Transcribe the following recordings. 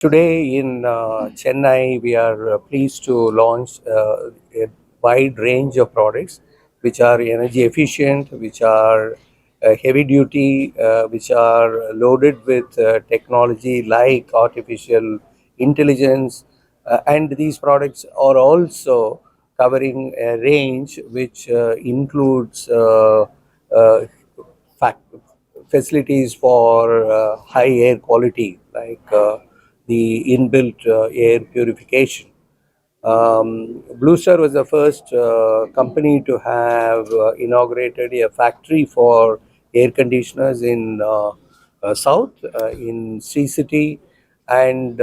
Today in Chennai, we are pleased to launch a wide range of products which are energy efficient, which are heavy duty, which are loaded with technology like artificial intelligence. And these products are also covering a range which includes uh, fac- facilities for high air quality, like the inbuilt air purification. BLUESTAR was the first company to have inaugurated a factory for air conditioners in South, in Sri City, and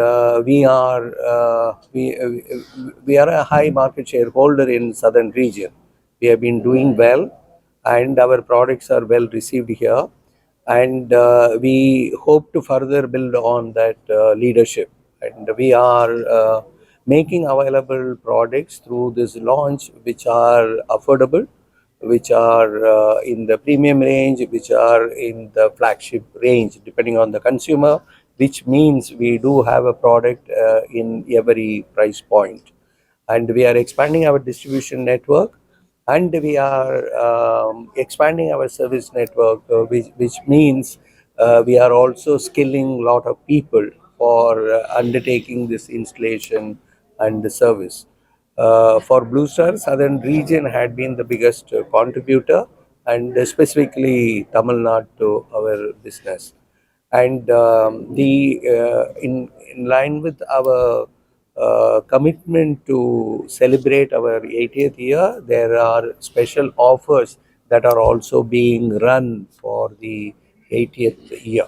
we are a high market shareholder in Southern region. We have been doing well, and our products are well received here, and we hope to further build on that leadership. And we are making available products through this launch which are affordable, which are in the premium range, which are in the flagship range, depending on the consumer, which means we do have a product in every price point. And we are expanding our distribution network, and we are expanding our service network, which means we are also skilling a lot of people for undertaking this installation and the service. For Blue Star, Southern region had been the biggest contributor, and specifically Tamil Nadu to our business. And in line with our commitment to celebrate our 80th year, there are special offers that are also being run for the 80th year.